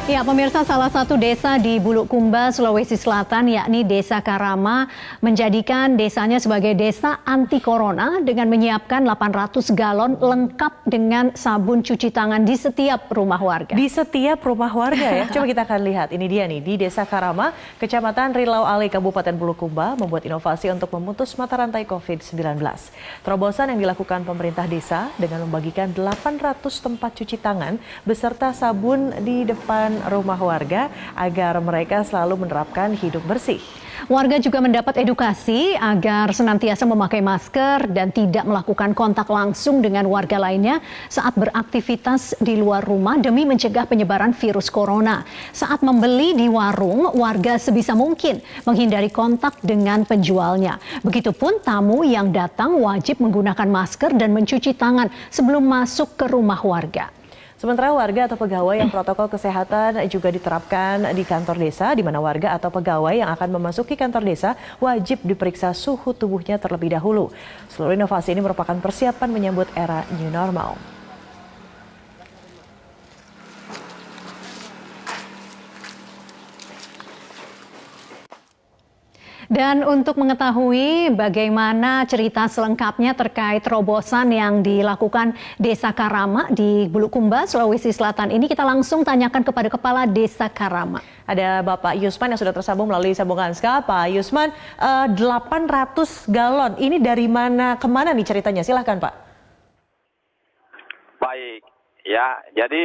Ya, pemirsa, salah satu desa di Bulukumba, Sulawesi Selatan, yakni Desa Karama, menjadikan desanya sebagai desa anti corona dengan menyiapkan 800 galon lengkap dengan sabun cuci tangan di setiap rumah warga. Di setiap rumah warga ya. Coba kita akan lihat. Ini dia nih, di Desa Karama, Kecamatan Rilau Ali, Kabupaten Bulukumba, membuat inovasi untuk memutus mata rantai COVID-19. Terobosan yang dilakukan pemerintah desa dengan membagikan 800 tempat cuci tangan beserta sabun di depan rumah warga agar mereka selalu menerapkan hidup bersih. Warga juga mendapat edukasi agar senantiasa memakai masker dan tidak melakukan kontak langsung dengan warga lainnya saat beraktivitas di luar rumah demi mencegah penyebaran virus corona. Saat membeli di warung, warga sebisa mungkin menghindari kontak dengan penjualnya. Begitupun tamu yang datang wajib menggunakan masker dan mencuci tangan sebelum masuk ke rumah warga. Sementara warga atau pegawai yang protokol kesehatan juga diterapkan di kantor desa, di mana warga atau pegawai yang akan memasuki kantor desa wajib diperiksa suhu tubuhnya terlebih dahulu. Seluruh inovasi ini merupakan persiapan menyambut era new normal. Dan untuk mengetahui bagaimana cerita selengkapnya terkait terobosan yang dilakukan Desa Karama di Bulukumba, Sulawesi Selatan ini, kita langsung tanyakan kepada Kepala Desa Karama. Ada Bapak Yusman yang sudah tersambung melalui sambungan Skype. Pak Yusman, 800 galon, ini dari mana kemana nih ceritanya? Silahkan Pak. Baik, ya. Jadi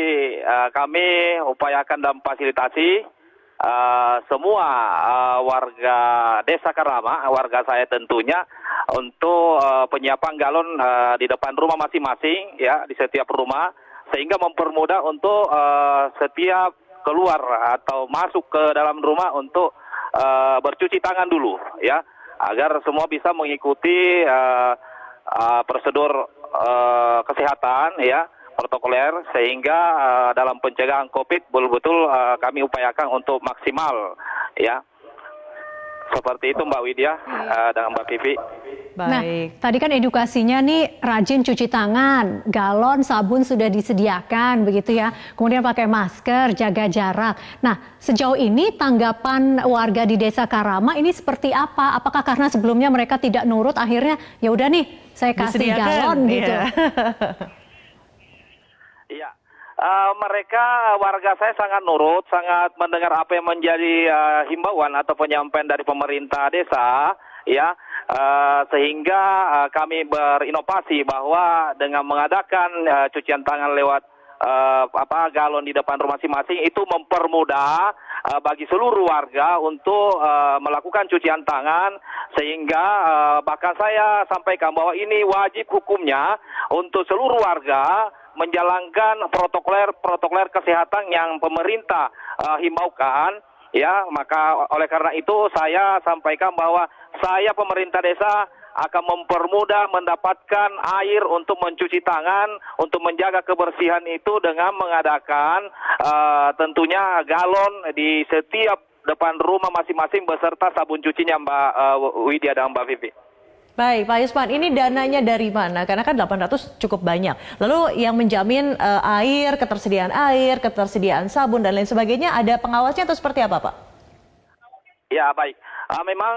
kami upayakan dan fasilitasi semua warga Desa Karama, warga saya tentunya, untuk penyiapan galon di depan rumah masing-masing, ya, di setiap rumah, sehingga mempermudah untuk setiap keluar atau masuk ke dalam rumah untuk bercuci tangan dulu, ya, agar semua bisa mengikuti prosedur kesehatan, ya, protokoler, sehingga dalam pencegahan COVID betul-betul kami upayakan untuk maksimal, ya. Seperti itu Mbak Widya dan Mbak Vivi. Baik. Nah, tadi kan edukasinya nih rajin cuci tangan, galon sabun sudah disediakan begitu ya. Kemudian pakai masker, jaga jarak. Nah, sejauh ini tanggapan warga di Desa Karama ini seperti apa? Apakah karena sebelumnya mereka tidak nurut, akhirnya ya udah nih saya kasih Disediakan, galon gitu. iya. Iya, mereka warga saya sangat nurut, sangat mendengar apa yang menjadi himbauan atau penyampaian dari pemerintah desa, ya, sehingga kami berinovasi bahwa dengan mengadakan cucian tangan lewat galon di depan rumah masing-masing itu mempermudah bagi seluruh warga untuk melakukan cucian tangan, sehingga bahkan saya sampaikan bahwa ini wajib hukumnya untuk seluruh warga menjalankan protokoler kesehatan yang pemerintah himbaukan, ya. Maka oleh karena itu saya sampaikan bahwa saya pemerintah desa akan mempermudah mendapatkan air untuk mencuci tangan, untuk menjaga kebersihan itu dengan mengadakan tentunya galon di setiap depan rumah masing-masing beserta sabun cucinya, Mbak Widya dan Mbak Vivi. Baik, Pak Yusman, ini dananya dari mana? Karena kan 800 cukup banyak. Lalu yang menjamin air, ketersediaan sabun, dan lain sebagainya, ada pengawasnya atau seperti apa, Pak? Ya, baik. Memang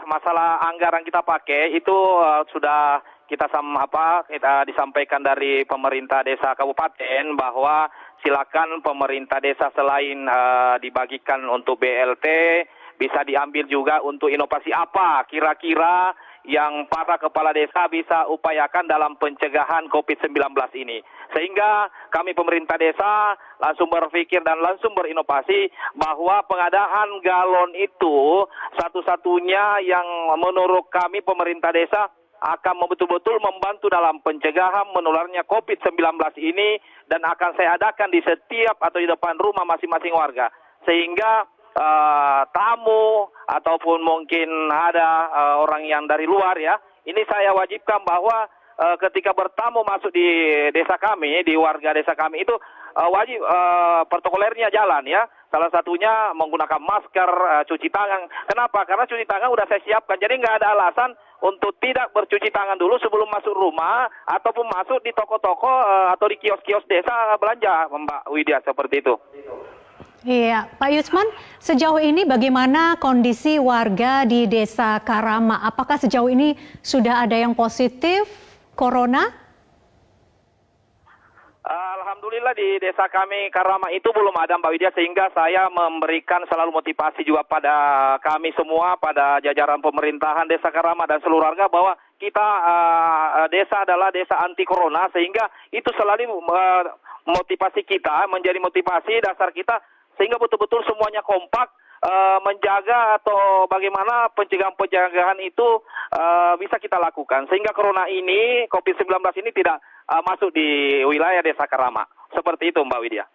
masalah anggaran kita pakai itu sudah kita disampaikan dari pemerintah desa kabupaten bahwa silakan pemerintah desa selain dibagikan untuk BLT, bisa diambil juga untuk inovasi apa kira-kira yang para kepala desa bisa upayakan dalam pencegahan COVID-19 ini. Sehingga kami pemerintah desa langsung berpikir dan langsung berinovasi bahwa pengadaan galon itu satu-satunya yang menurut kami pemerintah desa akan betul-betul membantu dalam pencegahan menularnya COVID-19 ini, dan akan saya adakan di setiap atau di depan rumah masing-masing warga. Sehingga tamu ataupun mungkin ada orang yang dari luar, ya, ini saya wajibkan bahwa ketika bertamu masuk di desa kami, di warga desa kami itu wajib protokolernya jalan, ya. Salah satunya menggunakan masker, cuci tangan. Kenapa? Karena cuci tangan udah saya siapkan, jadi nggak ada alasan untuk tidak bercuci tangan dulu sebelum masuk rumah ataupun masuk di toko-toko atau di kios-kios desa belanja, Mbak Widya, seperti itu. Iya, Pak Yusman, sejauh ini bagaimana kondisi warga di Desa Karama? Apakah sejauh ini sudah ada yang positif corona? Alhamdulillah di desa kami Karama itu belum ada Mbak Widya, sehingga saya memberikan selalu motivasi juga pada kami semua, pada jajaran pemerintahan desa Karama dan seluruh warga bahwa kita desa adalah desa anti corona, sehingga itu selalu motivasi kita, menjadi motivasi dasar kita sehingga betul-betul semuanya kompak menjaga atau bagaimana pencegahan itu bisa kita lakukan sehingga corona ini, COVID-19 ini tidak masuk di wilayah desa Karama. Seperti itu Mbak Widya.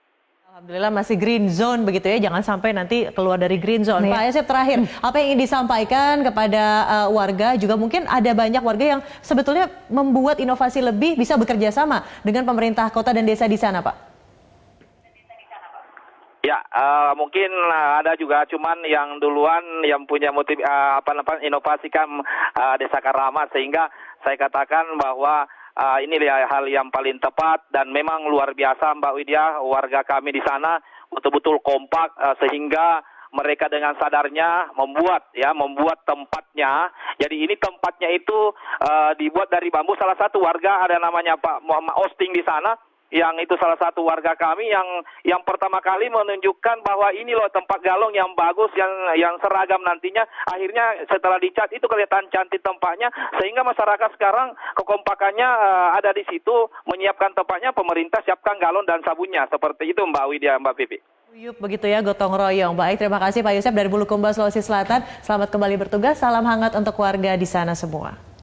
Alhamdulillah masih green zone begitu ya, jangan sampai nanti keluar dari green zone. Pak Yosep, terakhir, apa yang ingin disampaikan kepada warga, juga mungkin ada banyak warga yang sebetulnya membuat inovasi lebih, bisa bekerja sama dengan pemerintah kota dan desa di sana, Pak? Ya, mungkin ada juga, cuman yang duluan yang punya motif inovasikan desa Karama, sehingga saya katakan bahwa ini hal yang paling tepat dan memang luar biasa Mbak Widya, warga kami di sana betul-betul kompak sehingga mereka dengan sadarnya membuat tempatnya. Jadi ini tempatnya itu dibuat dari bambu. Salah satu warga ada namanya Pak Muhammad Osting di sana, yang itu salah satu warga kami yang pertama kali menunjukkan bahwa ini loh tempat galong yang bagus, yang seragam nantinya. Akhirnya setelah dicat itu kelihatan cantik tempatnya, sehingga masyarakat sekarang kekompakannya ada di situ, menyiapkan tempatnya, pemerintah siapkan galon dan sabunnya. Seperti itu Mbak Widya, Mbak Pipi. Uyup begitu ya, gotong royong. Baik, terima kasih Pak Yosep dari Bulukumba, Sulawesi Selatan. Selamat kembali bertugas, salam hangat untuk warga di sana semua.